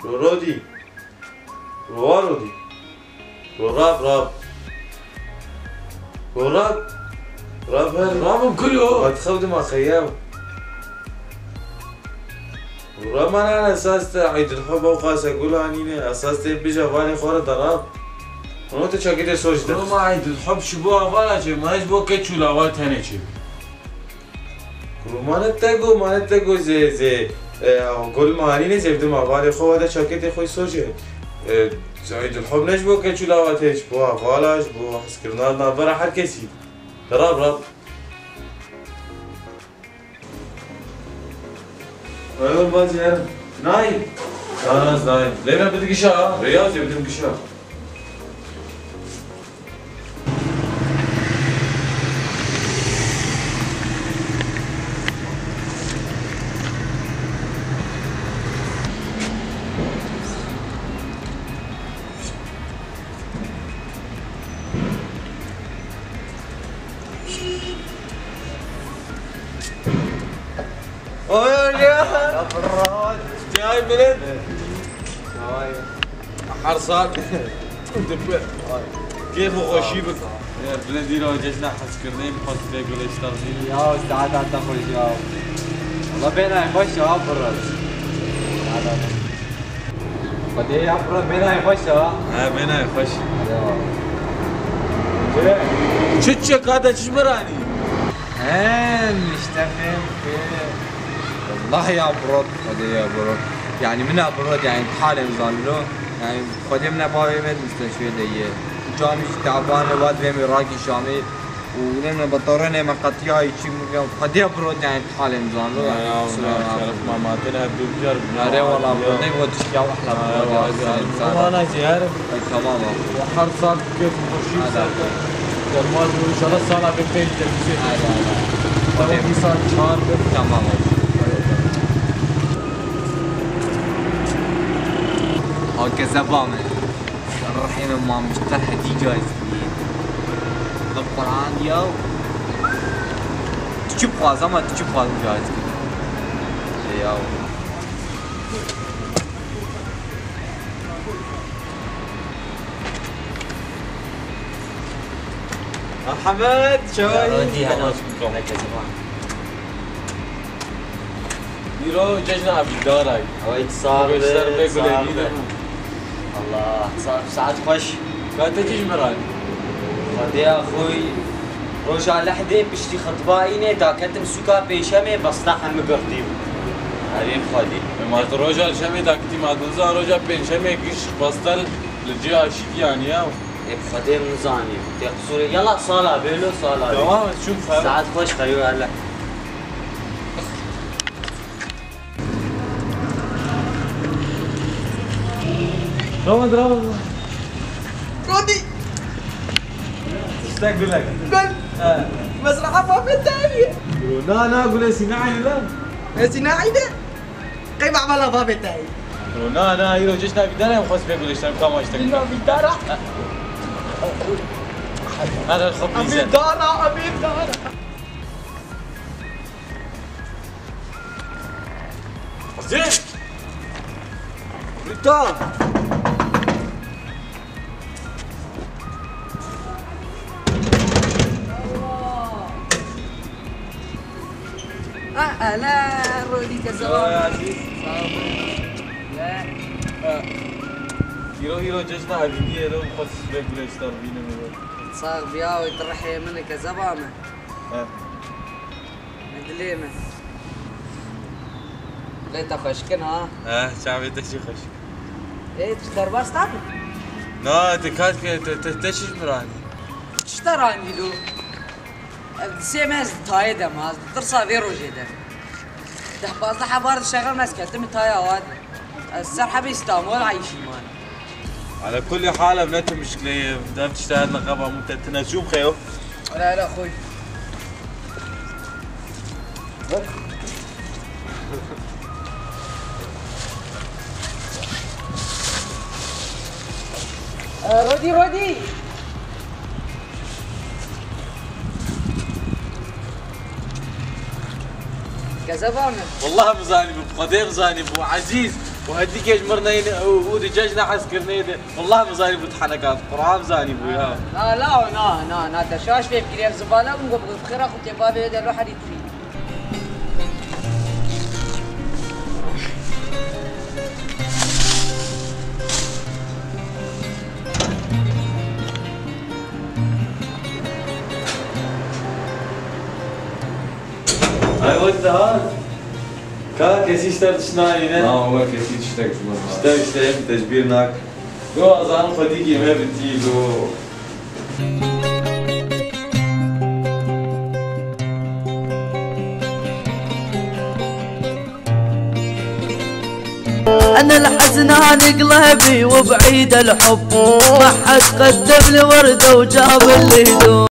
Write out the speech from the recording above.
رودي رودي راب راب كله هتخدم على خيام وراب انا اساس عيد الحب او خاص اقول اني اساس بيجا فاني خور دراب انت شاكيت سوجت ما عيد الحب شبوها فانا شي ما يشبو كتشو لاوات هنا شي ما نتقو زي كل ما اني زي بدو ما فاني خو هذا شاكيت خوي سوجت عيد الحب نجبو كتشو لاوات هيش بوها فالاش بو حس كرنا برا حد كسي راب ايوه البازي يا نايم خلاص نايم لينا بدك قشاء رياضي بدهم قشاء جاي بلد حرصان ودبر كيف خوشيبك يا بلدي لو جينا حس كرني بحط فيك ولا اشترني يا استاذ تاخذ جواب والله بينا يخش ها برد بدي يا برد بينا يخش ها بينا يخش شتشك هذا شمراني مش تفهم والله يا برد بدي يا برد يعني منها برد يعني حالي مظلو يعني خدمنا بابي مد مستشفى ديه جاني تعبان واد بيمي راقي شامي ولنا بطورنا مقطيا شي خديه برد يعني حالي مظلو يا شرف ماماتنا بدوجر لا والله بدي ودش يا احلى برد انا عارف تمام وحرصك كيف خوشيب المال ان شاء الله صار بفيل تلفزيون هذا في صار شهر تمام هكذا بامن الرحيم ما مشترح دي جايز القرآن ياو تشوف غازة ما تشوف غازة جايز ياو حمد شوي دي هذا هكذا يرو ججنا بالدار هاي هاي صار الله صار ساعات خوش لا تجيش مراني خدي يا اخوي روجا لحدي بشتي خطباينه دا كنت مسوكا بيشمه بصلاح مقرطيب حبيب خدي ما روجا الشمي دا كنتي ما تنزا روجا بيشمه قش بسطل لجي اشيك يعني يا خدي مزاني تقصر يلا صاله بيلو صاله تمام شوف ساعات خوش خيو هلا رامد رودي ايش تقول لك؟ قل مزرعة بابا الثانية لا قول سيناعي لا سيناعي ده كيف عملها بابا الثاني؟ لا يرو جيشنا بدانا وخص بيقول ايش كم اشتغل إلا بدارة هذا الخط أبي دارة زين ريتان أهلا رودي كزمان لا يرو جيشنا حبيبي يرو خص بيقول ايش تربينا صار بياوي ترحي منك زبامة مدليمة ليتا خشكن ها شعبي تشي خش ايه تشتر باس تعمل لا تكاد تشي مراني تشتراني لو سيم هز تاي دم هز ترصا فيرو جدا ده باز ده حبار الشغل ماسكه تم تاي واد السرحه بيستعمل عايشي مان على كل حال بنته مشكله بدها تشتغل لقبها مو تنجوم خيو لا اخوي رودي كذا بعمل والله مزاني بقديم زاني ابو عزيز وهديك يجمرنا ودجاجنا حسكرنا والله مزاني بتحنكات قرآن زاني ابويا. لا دشاش في كريم زباله ونقول بخير اخو تبابي هذا روح حديد فيه. هاي وقت هذا كيسي اشترت شناينا؟ ما هو كيسي تشتاق شو اشتري تجبيرناك جو أظن خديجي ما بتيجو. أنا الحزنان قلبي وبعيد الحب ما حد قدم لي وردة وجاب اللي هدوم.